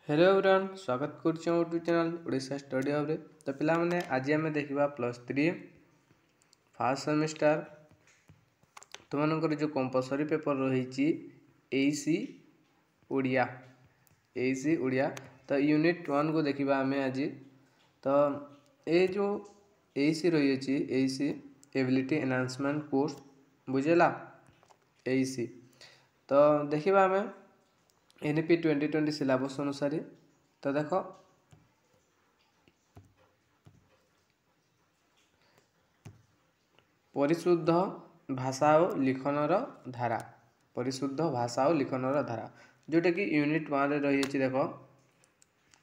Hello everyone, स्वागत करछी YouTube channel Odisha study hub रे। तो पिला माने आज आम देखा +3 फर्स्ट सेमिस्टर तुमनकर जो कंपलसरी पेपर रही एसी ओडिया तो यूनिट 1 को देखा आम आज। तो ये जो एसी रही एसी एबिलिटी एनहांसमेंट कोर्स बुझेला एसी। तो देखा आम एनईपी 2020 सिलेबस अनुसार। तो देख परिशुद्ध भाषा और लिखनर धारा, परिशुद्ध भाषा और लिखनर धारा जोटा कि यूनिट 1 रे रही। देख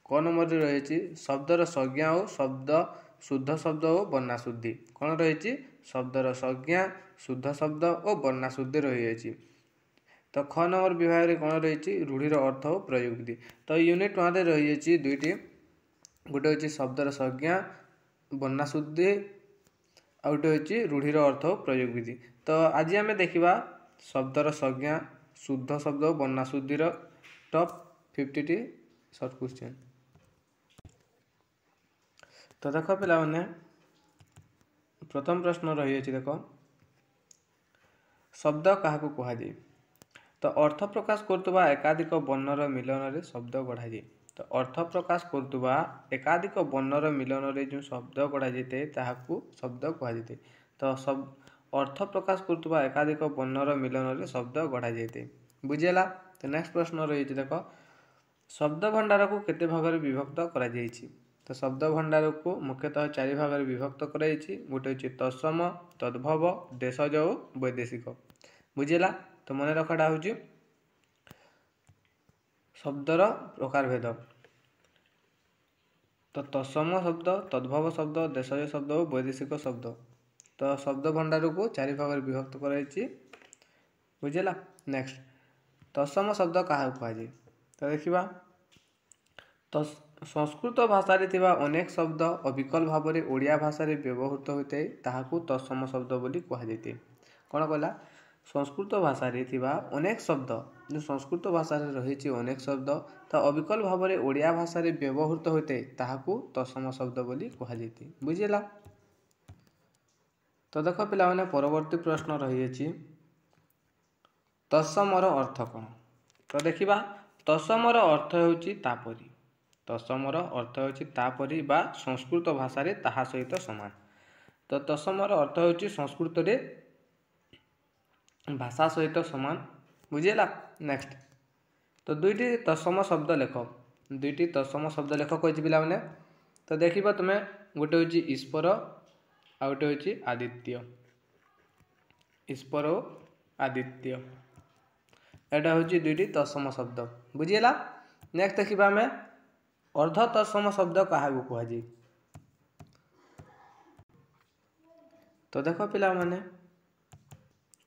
क नंबर रही शब्दर संज्ञा और शब्द शुद्ध शब्द और वर्णा शुद्धि। कौन रही शब्दर संज्ञा शुद्ध शब्द और वर्णा शुद्धि रही। तो ख नंबर विभाग में कौन रही रूढ़ीर अर्थ और प्रयोग विधि। तो यूनिट 1 रे रही दुईटी, गोटे हूँ शब्दर संज्ञा वर्णा शुद्धि आ गोटे हूँ रूढ़ीर अर्थ और प्रयोग विधि। तो आज आम देखा शब्दर संज्ञा शुद्ध शब्द और वर्णा शुद्धिर टॉप 50 शॉर्ट क्वेश्चन। तो देख पिला माने प्रथम प्रश्न रही देख शब्द क्या कह जाए। तो अर्थ प्रकाश करतुबा एकाधिक वर्णर मिलन रे शब्द गढ़ा जाए। तो अर्थ प्रकाश करतुबा एकाधिक वर्णर मिलन रे जो शब्द गढ़ा जाए ताहाकू शब्द कह जाए। तो सब अर्थ प्रकाश करतुबा एकाधिक वर्णर मिलन रे शब्द गढ़ा जाए बुझेला। तो नेक्स्ट प्रश्न रही देख शब्द भंडार को केते भाग में विभक्त करा जायछि। तो शब्द भंडार को मुख्यतः 4 भाग में विभक्त कराई। गोटे हूँ तत्सम तद्भव देशज और वैदेशिक बुझेला। तो मन रखाटा हूँ शब्दर प्रकार भेद। तो तत्सम शब्द तद्भव शब्द देशज शब्द और वैदेशिक शब्द। तो शब्द भंडार को 4 भाग में विभक्त कराई बुझेला। नेक्स्ट तत्सम शब्द क्या कहुए। तो देखा तो संस्कृत भाषा रे थिबा अनेक शब्द अविकल भाव में ओडिया भाषा रे व्यवहृत होते ताहाकू तत्सम शब्द बोली कह जाते। कौन कहला संस्कृत भाषा रे थिबा अनेक शब्द जो संस्कृत भाषा रे रही अनेक शब्द तो अविकल भाव में ओडिया भाषा रे व्यवहृत होते ताहाकू तत्सम शब्द बोली कह जाते बुझेला। तो देख पिला माने परवर्ती प्रश्न रही तत्समर अर्थ कौन। तो देखा तत्समर अर्थ होची तापरी। तत्समर अर्थ होची तापरी बा संस्कृत भाषा रे ताहा सहित समान। तो तत्समर अर्थ होची संस्कृत रे भाषा सहित समान बुझेला। नेक्स्ट तो दुईटी तत्सम शब्द लेख, दुईटी तत्सम शब्द लेख कही पिला माने। तो देखिबा तुमे गोटे होची ईश्वर आ गोटे होची आदित्य। ईश्वर और आदित्य एटा होची दुईटी तत्सम शब्द बुझेला। नेक्स्ट देखिबा हमें अर्ध तत्सम शब्द क्या कह जाए। तो देख पिला माने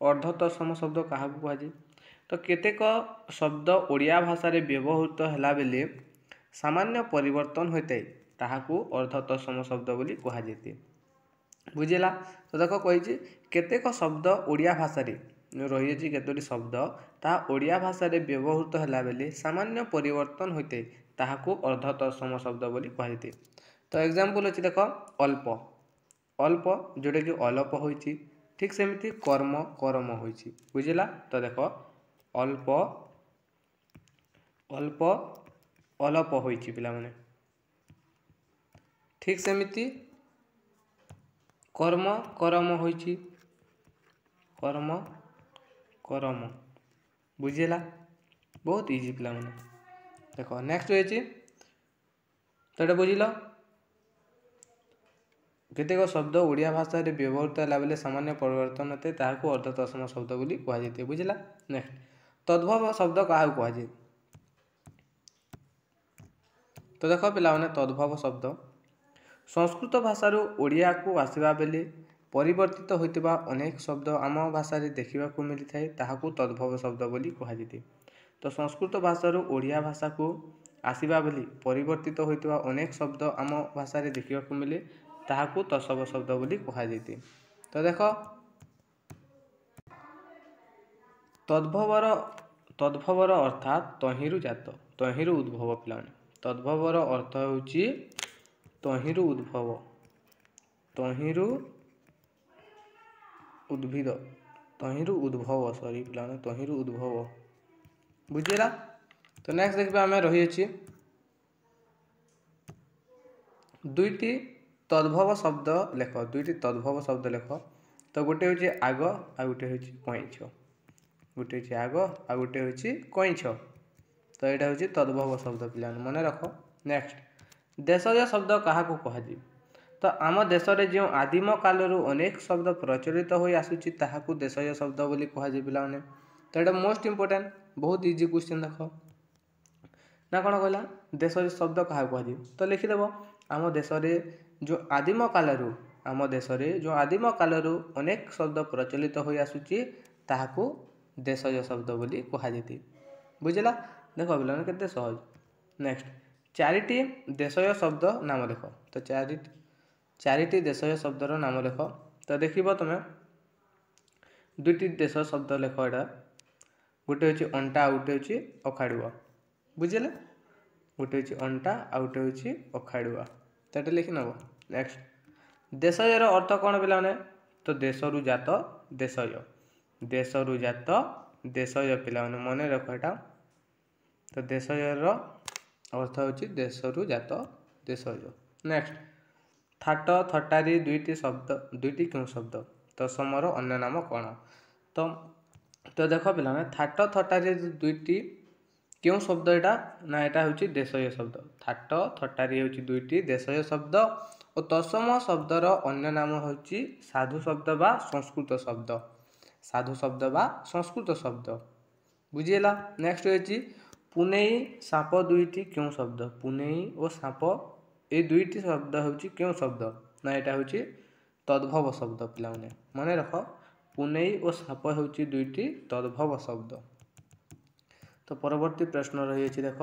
अर्ध तत्सम शब्द क्या कह जाए। तो केतेक शब्द ओडिया भाषा रे व्यवहृत हैला बेले सामान्य परिवर्तन होता है ताहाकू अर्ध तत्सम शब्द बोली कह जाते बुझेला। तो देख कही केतेक शब्द ओडिया भाषा रे रही केतोटी शब्द ताहा ओडिया भाषा रे व्यवहृत हैला बेले सामान्य परिवर्तन होते ताहाकू अर्ध तत्सम शब्द बोली कह जाते। तो एग्जांपल अछि देख अल्प, अल्प जोटा कि अलप होइछि, ठीक सेमिति कर्म करम होइछि बुझेला। तो देख अल्प अल्प अलप होइछि पिला माने, ठीक सेमिति कर्म करम होइछि, कर्म करम बुझेला। बहुत इजी पिला माने। देख नेक्स्ट होइछि तो एटा बुझिल केतेक शब्द ओडिया भाषा रे व्यवहृत हैला बेले सामान्य परिवर्तन होते ताहाकू अर्ध तत्सम शब्द बोली कह जाते बुझिला। नेक्स्ट तद्भव शब्द क्या कह जाए। तो देख पिला माने तद्भव शब्द संस्कृत भाषा ओडिया को आसवा बेले परिवर्तित होइतिबा अनेक शब्द आम भाषा रे देखिबा को मिली थाए ताहाकू तद्भव शब्द बोली कह जाते। तो संस्कृत भाषा ओडिया भाषा को आसवा बेले परिवर्तित होइतिबा अनेक शब्द आम भाषा रे देखिबा को मिले ताहाकू तत्सम शब्द बोली कह जाते। तो देख तद्भवर अर्थात तहिरु जात तहिरु उद्भव पिलाने ତଦ୍ଭବର ଅର୍ଥ ହେଉଛି ତହିଁରୁ ଉଦ୍ଭବ, ତହିଁରୁ ଉଦ୍ଭିଦ, ତହିଁରୁ ଉଦ୍ଭବ, ସରି ପିଲାମାନେ, ତହିଁରୁ ଉଦ୍ଭବ। ବୁଝିଲା। ତ ନେକ୍ସଟ ଦେଖିବା ଆମେ ରହିଅଛି ଦୁଇଟି ତଦ୍ଭବ ଶବ୍ଦ ଲେଖ, ଦୁଇଟି ତଦ୍ଭବ ଶବ୍ଦ ଲେଖ। ତ ଗୋଟେ ହେଉଛି ଆଗ ଆଉ ଗୋଟେ ହେଉଛି କଇଁଛ, ଗୋଟେ ହେଉଛି ଆଗ ଆଉ ଗୋଟେ ହେଉଛି କଇଁଛ। ତ ଏଇଟା ହେଉଛି ତଦ୍ଭବ ଶବ୍ଦ ପିଲାମାନେ ମନେ ରଖ। ନେକ୍ସଟ ଦେଶଜ ଶବ୍ଦ କାହାକୁ କୁହାଯିବ? ତ ଆମ ଦେଶରେ ଯେଉଁ ଆଦିମ କାଳରୁ ଅନେକ ଶବ୍ଦ ପ୍ରଚଳିତ ହୋଇ ଆସୁଛି ତାହାକୁ ଦେଶଜ ଶବ୍ଦ ବୋଲି କୁହାଯିବ ପିଲାମାନେ। ତ ଏଇଟା ମୋଷ୍ଟ ଇମ୍ପୋର୍ଟାଣ୍ଟ, ବହୁତ ଇଜି କ୍ୱେଶ୍ଚିନ୍ ଦେଖ ନା କ'ଣ କହିଲା, ଦେଶଜ ଶବ୍ଦ କାହାକୁ କୁହାଯିବ? ତ ଲେଖିଦେବ ଆମ ଦେଶରେ ଯେଉଁ ଆଦିମ କାଳରୁ, ଆମ ଦେଶରେ ଯେଉଁ ଆଦିମ କାଳରୁ ଅନେକ ଶବ୍ଦ ପ୍ରଚଳିତ ହୋଇ ଆସୁଛି ତାହାକୁ ଦେଶଜ ଶବ୍ଦ ବୋଲି କୁହାଯାଇଥାଏ। ବୁଝିଲା। ଦେଖ ପିଲାମାନେ କେତେ ସହଜ। ନେକ୍ସଟ ଚାରିଟି ଦେଶଜ ଶବ୍ଦ ନାମ ଲେଖ। ତ ଚାରିଟି ଦେଶଜ ଶବ୍ଦର ନାମ ଲେଖ। ତ ଦେଖିବ ତୁମେ ଦୁଇଟି ଦେଶ ଶବ୍ଦ ଲେଖ। ଏଇଟା ଗୋଟେ ହେଉଛି ଅଣ୍ଟା ଆଉ ଗୋଟେ ହେଉଛି ଅଖାଡ଼ୁଆ। ବୁଝିଲେ, ଗୋଟେ ହେଉଛି ଅଣ୍ଟା ଆଉ ଗୋଟେ ହେଉଛି ଅଖାଡ଼ୁଆ। ତ ଏଟା ଲେଖି ନେବ। ନେକ୍ସଟ ଦେଶଜର ଅର୍ଥ କ'ଣ ପିଲାମାନେ? ତ ଦେଶରୁ ଜାତ ଦେଶଜ, ଦେଶରୁ ଜାତ ଦେଶଜ ପିଲାମାନେ ମନେ ରଖ ଏଟା। ତ ଦେଶଜର ଅର୍ଥ ହେଉଛି ଦେଶରୁ ଜାତ ଦେଶଜ। ନେକ୍ସଟ ଥାଟ ଥଟ୍ଟାରି ଦୁଇଟି କେଉଁ ଶବ୍ଦ? ତତ୍ସମର ଅନ୍ୟ ନାମ କ'ଣ? ତ ଦେଖ ପିଲାମାନେ ଥାଟ ଥଟ୍ଟାରି ଦୁଇଟି କେଉଁ ଶବ୍ଦ? ଏଇଟା ନା ଏଇଟା ହେଉଛି ଦେଶଜ ଶବ୍ଦ। ଥାଟ ଥଟ୍ଟାରି ହେଉଛି ଦୁଇଟି ଦେଶଜ ଶବ୍ଦ ଓ ତତ୍ସମ ଶବ୍ଦର ଅନ୍ୟ ନାମ ହେଉଛି ସାଧୁ ଶବ୍ଦ ବା ସଂସ୍କୃତ ଶବ୍ଦ, ସାଧୁ ଶବ୍ଦ ବା ସଂସ୍କୃତ ଶବ୍ଦ। ବୁଝିହେଲା। ନେକ୍ସଟ ହେଉଛି ପୁନେଇ ସାପ ଦୁଇଟି କେଉଁ ଶବ୍ଦ? ପୁନେଇ ଓ ସାପ এই ଦୁଇଟି ଶବ୍ଦ ହେଉଛି କେଉଁ ଶବ୍ଦ? ନା ଏଇଟା ହେଉଛି ତଦ୍ଭବ ଶବ୍ଦ ପିଲାମାନେ ମନେ ରଖ। ପୁନେଇ ଓ ସାପ ହେଉଛି ଦୁଇଟି ତଦ୍ଭବ ଶବ୍ଦ। ତ ପରବର୍ତ୍ତୀ ପ୍ରଶ୍ନ ରହିଅଛି ଦେଖ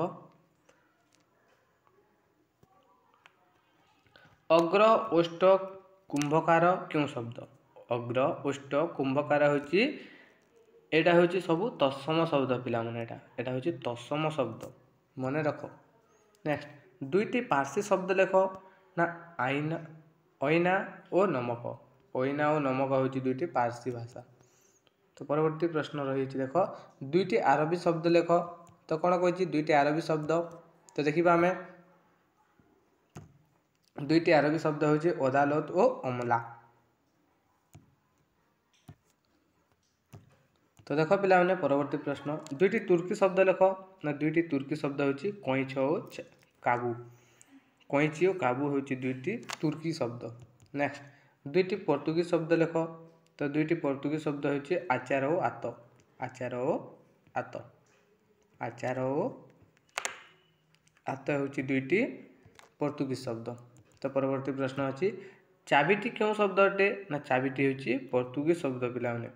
ଅଗ୍ର ଓଷ୍ଠ କୁମ୍ଭକାର କେଉଁ ଶବ୍ଦ? ଅଗ୍ର ଓଷ୍ଠ କୁମ୍ଭକାର ହେଉଛି, ଏଇଟା ହେଉଛି ସବୁ ତତ୍ସମ ଶବ୍ଦ ପିଲାମାନେ। ଏଇଟା ହେଉଛି ତତ୍ସମ ଶବ୍ଦ ମନେ ରଖ। ନେକ୍ସଟ ଦୁଇଟି ପାର୍ସୀ ଶବ୍ଦ ଲେଖ। ନା ଅଇନା ଓ ନମକ। ଅଇନା ଓ ନମକ ହେଉଛି ଦୁଇଟି ପାର୍ସୀ ଭାଷା। ତ ପରବର୍ତ୍ତୀ ପ୍ରଶ୍ନ ରହିଛି ଦେଖ ଦୁଇଟି ଆରବୀ ଶବ୍ଦ ଲେଖ। ତ କ'ଣ କହିଛି? ଦୁଇଟି ଆରବୀ ଶବ୍ଦ। ତ ଦେଖିବା ଆମେ ଦୁଇଟି ଆରବୀ ଶବ୍ଦ ହେଉଛି ଅଦାଲତ ଓ ଅମଲା। ତ ଦେଖ ପିଲାମାନେ ପରବର୍ତ୍ତୀ ପ୍ରଶ୍ନ ଦୁଇଟି ତୁର୍କୀ ଶବ୍ଦ ଲେଖ। ନା ଦୁଇଟି ତୁର୍କୀ ଶବ୍ଦ ହେଉଛି କଇଁଛ ଓ କାବୁ। କଇଁଚି ଓ କାବୁ ହେଉଛି ଦୁଇଟି ତୁର୍କୀ ଶବ୍ଦ। ନେକ୍ସଟ ଦୁଇଟି ପର୍ତ୍ତୁଗୀଜ ଶବ୍ଦ ଲେଖ। ତ ଦୁଇଟି ପର୍ତ୍ତୁଗୀଜ ଶବ୍ଦ ହେଉଛି ଆଚାର ଓ ଆତ। ଆଚାର ଓ ଆତ। ଆଚାର ଓ ଆତ ହେଉଛି ଦୁଇଟି ପର୍ତ୍ତୁଗୀଜ ଶବ୍ଦ। ତ ପରବର୍ତ୍ତୀ ପ୍ରଶ୍ନ ଅଛି ଚାବିଟି କେଉଁ ଶବ୍ଦ ଅଟେ? ନା ଚାବିଟି ହେଉଛି ପର୍ତ୍ତୁଗୀଜ ଶବ୍ଦ ପିଲାମାନେ।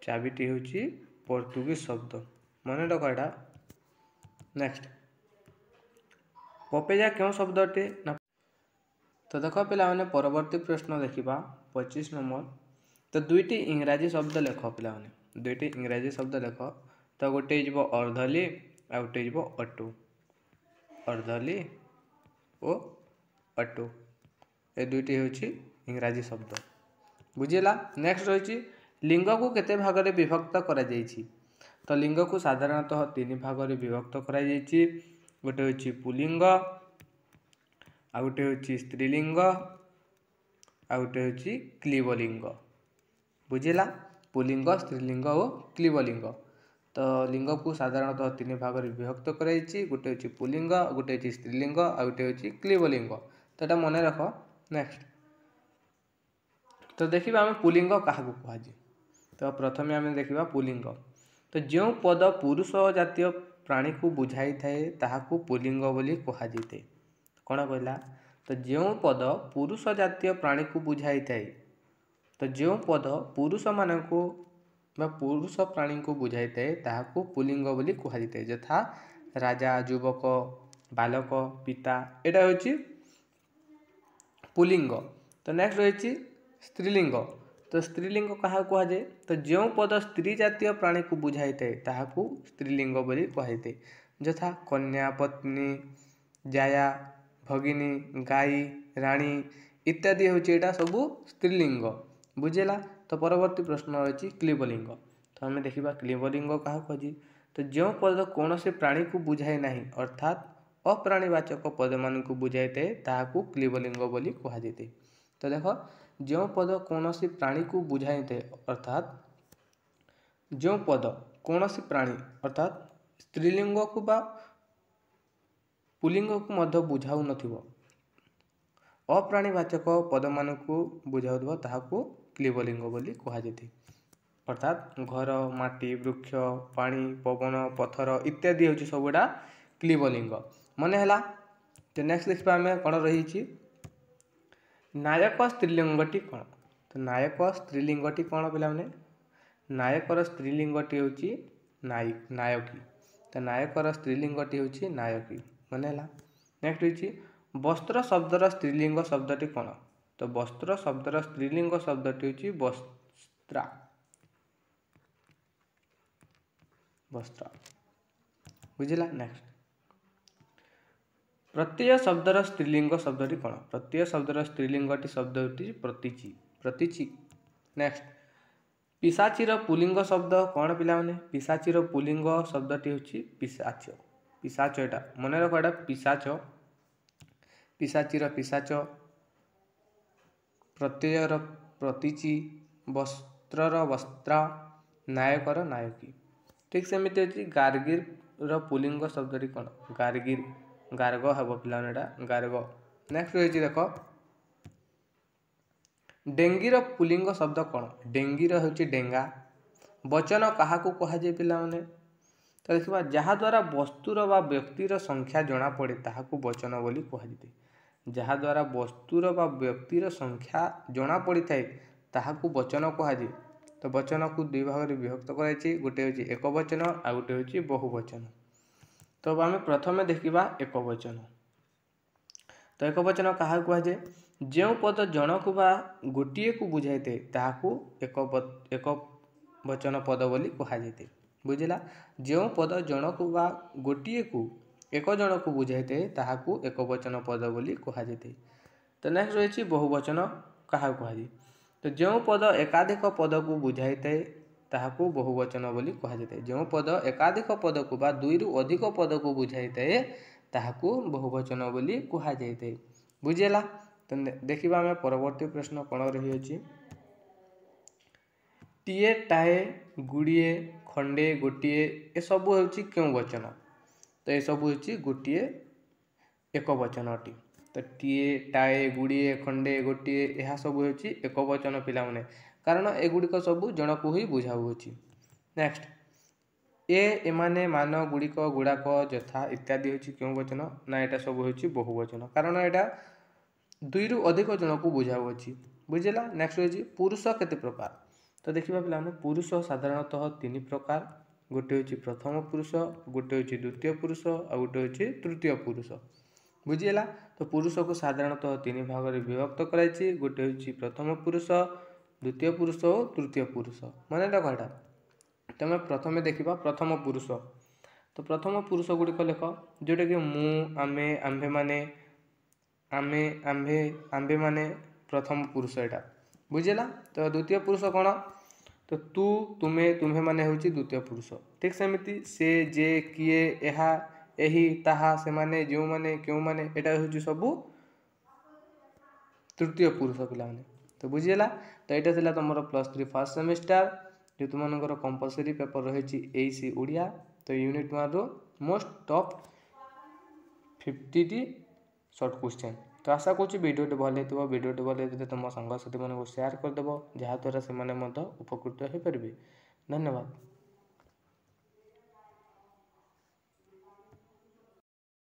ଚାବିଟି ହେଉଛି ପର୍ତ୍ତୁଗୀଜ ଶବ୍ଦ ମନେ ରଖ ଏଇଟା। ନେକ୍ସଟ ପପେଜା କେଉଁ ଶବ୍ଦ ଅଟେ? ନା ତ ଦେଖ ପିଲାମାନେ ପରବର୍ତ୍ତୀ ପ୍ରଶ୍ନ ଦେଖିବା 25 ନମ୍ବର। ତ ଦୁଇଟି ଇଂରାଜୀ ଶବ୍ଦ ଲେଖ ପିଲାମାନେ। ଦୁଇଟି ଇଂରାଜୀ ଶବ୍ଦ ଲେଖ। ତ ଗୋଟେ ହେଇଯିବ ଅର୍ଦ୍ଧଲି ଆଉ ଗୋଟେ ହେଇଯିବ ଅଟୁ। ଅର୍ଦ୍ଧଲି ଓ ଅଟୁ ଏ ଦୁଇଟି ହେଉଛି ଇଂରାଜୀ ଶବ୍ଦ। ବୁଝିଲା। ନେକ୍ସଟ ରହିଛି ଲିଙ୍ଗକୁ କେତେ ଭାଗରେ ବିଭକ୍ତ କରାଯାଇଛି? ତ ଲିଙ୍ଗକୁ ସାଧାରଣତଃ 3 ଭାଗରେ ବିଭକ୍ତ କରାଯାଇଛି। ଗୋଟେ ହେଉଛି ପୁଲିଙ୍ଗ, ଆଉ ଗୋଟେ ହେଉଛି ସ୍ତ୍ରୀଲିଙ୍ଗ, ଆଉ ଗୋଟେ ହେଉଛି କ୍ଲିବଲିଙ୍ଗ। ବୁଝିଲା। ପୁଲିଙ୍ଗ, ସ୍ତ୍ରୀଲିଙ୍ଗ ଓ କ୍ଲିବଲିଙ୍ଗ। ତ ଲିଙ୍ଗକୁ ସାଧାରଣତଃ 3 ଭାଗରେ ବିଭକ୍ତ କରାଯାଇଛି। ଗୋଟେ ହେଉଛି ପୁଲିଙ୍ଗ, ଗୋଟେ ହେଉଛି ସ୍ତ୍ରୀଲିଙ୍ଗ ଆଉ ଗୋଟେ ହେଉଛି କ୍ଲିବଲିଙ୍ଗ। ତ ଏଟା ମନେ ରଖ। ନେକ୍ସଟ ତ ଦେଖିବା ଆମେ ପୁଲିଙ୍ଗ କାହାକୁ କୁହାଯାଏ। ତ ପ୍ରଥମେ ଆମେ ଦେଖିବା ପୁଲିଙ୍ଗ। ତ ଯେଉଁ ପଦ ପୁରୁଷ ଜାତୀୟ ପ୍ରାଣୀକୁ ବୁଝାଇଥାଏ ତାହାକୁ ପୁଲିଙ୍ଗ ବୋଲି କୁହାଯାଇଥାଏ। କ'ଣ କହିଲା? ତ ଯେଉଁ ପଦ ପୁରୁଷ ଜାତୀୟ ପ୍ରାଣୀକୁ ବୁଝାଇଥାଏ, ତ ଯେଉଁ ପଦ ପୁରୁଷମାନଙ୍କୁ ବା ପୁରୁଷ ପ୍ରାଣୀଙ୍କୁ ବୁଝାଇଥାଏ ତାହାକୁ ପୁଲିଙ୍ଗ ବୋଲି କୁହାଯାଇଥାଏ। ଯଥା ରାଜା, ଯୁବକ, ବାଲକ, ପିତା, ଏଇଟା ହେଉଛି ପୁଲିଙ୍ଗ। ତ ନେକ୍ସଟ ରହିଛି ସ୍ତ୍ରୀଲିଙ୍ଗ। ତ ସ୍ତ୍ରୀଲିଙ୍ଗ କାହାକୁ କୁହାଯାଏ? ତ ଯେଉଁ ପଦ ସ୍ତ୍ରୀ ଜାତୀୟ ପ୍ରାଣୀକୁ ବୁଝାଇଥାଏ ତାହାକୁ ସ୍ତ୍ରୀଲିଙ୍ଗ ବୋଲି କୁହାଯାଇଥାଏ। ଯଥା କନ୍ୟା, ପତ୍ନୀ, जाया, भगिनी, गाई, राणी इत्यादि होची एटा सबू स्त्रीलिंग बुझेला। तो परवर्ती प्रश्न अछि क्लीबलिंग। तो आम देखा क्लीबलिंग क्या कही तो जो पद कौन से प्राणी को बुझाए नहीं अर्थात अप्राणीवाचक पद मान को बुझाई थे ताकू क्लीबलिंग बोली कहुए। तो देख जो पद कौन सी प्राणी को बुझाई थे अर्थात जो पद कौन सी प्राणी अर्थात स्त्रीलिंग को बा पुलिंग को मध्य बुझाऊ नथिबो अप्राणीवाचक पद मान को बुझाउथबो ताहाकू क्लीबलिंग बोली कहुए। अर्थात घर, माटी, वृक्ष, पानी, पवन, पत्थर इत्यादि होची सबुड़ा क्लीबलिंग मन है। तो नेक्स्ट देखा आम कौन रही नायक स्त्रीलिंगटी कौन। तो नायक स्त्रीलिंगटी कौन पे नायकर स्त्रीलिंगटी होची नायकी। तो नायकर स्त्रीलिंगटी होची नायकी मन है। नेक्स्ट होची वस्त्र शब्दर स्त्रीलिंग शब्दटी कौन। तो वस्त्र शब्दर स्त्रीलिंग शब्दटी होची वस्त्रा वस्त्र बुझिला। नेक्स्ट प्रत्यय शब्दर स्त्रीलिंग शब्दटी कौन। प्रत्यय शब्दर स्त्रीलिंगटी शब्द होती प्रतीचि प्रतीचि। नेक्स्ट पिशाचीर पुलिंग शब्द कौन पिलाने। पिशाचीर पुलिंग शब्दटी होची पिशाच पिशाच एटा मन रख एटा पिशाच पिशाचीर पिशाच प्रत्ययर प्रतीचि वस्त्रर वस्त्रा नायकर नायकी। ठीक सेमती अच्छी गार्गीर पुलिंग शब्दटी कौन गार्गीर गार्ग हम पे गार्ग। नेक्स्ट रही देख डेंगीर पुलिंग शब्द कौन। डेंगीर हूँ डेंगा। वचन क्या कहुए पे तो देखा जहाद्वारा वस्तुर व व्यक्तिर संख्या जना पड़े ताहाकू वचन बोली कहुए। जहाद्वारा वस्तुर व व्यक्तिर संख्या जना पड़ी थाए ताहाकू वचन कहुए। तो वचन को दुई भाग में विभक्त कराई गोटे हूँ एक वचन आ गोटे हूँ बहुवचन। तो आम प्रथम देखा एक वचन। तो एक वचन क्या कहुए जो पद जनक बा गोटे को बुझाई थे ताहाकू एक वचन पद बोली कहुए बुझिला। जो पद जनक बा गोटे को एक जन को बुझाई थे ताहाकू एक वचन पद बोली कहुए। तो नेक्स्ट रही बहुवचन क्या कहुए तो जो पद एकाधिक पद को बुझाई थे ताहाकू बहुवचन बोली कहुए। जो पद एकाधिक पद को बा दुई रु अधिक पद को बुझाई थे ताहाकू बहुवचन बोली कहुए बुझेला। तो देखा आम परवर्ती प्रश्न कौन रही टीए टाए गुड़िए खंडे गोटे ये सब हूँ क्यों वचन। तो ये सब हूँ गोटे एक वचन अटी। तो टीए टाए गुड़िए खंडे गोटे यह सब हूँ एक वचन पिलाने कारण एगुड़िक सब जन को ही बुझाऊँगी। नेक्स्ट एमाने मान गुड़िक गुड़ाक यथा इत्यादि हूँ क्यों वचन ना यहाँ सब हूँ बहुवचन कारण यहाँ दुई रु अधिक जन को बुझाऊँगी बुझेला। नेक्स्ट हूँ पुरुष केते प्रकार। तो देखा पे पुरुष साधारणतः तीन प्रकार गोटे हूँ प्रथम पुरुष गोटे हूँ द्वितीय पुरुष और गोटे हूँ तृतीय पुरुष बुझीगला। तो पुरुष को साधारणतः तीन भाग में विभक्त कराई गोटे हूँ प्रथम पुरुष द्वितीय पुरुष और तृतीय पुरुष मन रख एटा। तो आम प्रथम देखा प्रथम पुरुष। तो प्रथम पुरुष गुड़िक लेख जोटा कि मु आमे आम्भे माने आमे आम्भे आम्भे माने प्रथम पुरुष एटा बुझेला। तो द्वितीय पुरुष कौन तो तू तुमे तुम्हें माने हूँ द्वितीय पुरुष। ठीक सेमती से जे किए एहा एही ताहा से माने जो माने क्यों माने यहाँ हूँ सबू तृतीय पुरुष पिलाने। तो बुझीगला। तो यहाँ तुम +3 फर्स्ट सेमिस्टर जो तुम कंपलसरी पेपर रही एसी ओडिया। तो यूनिट 1 रो मोस्ट टॉप 50 शॉर्ट क्वेश्चन। तो आशा करूँ वीडियोटी भल हो वीडियोटी भल होते तुम सांगसाथी मानक शेयर करदेव जहाँद्वारा से उपकृत हो पारे। धन्यवाद।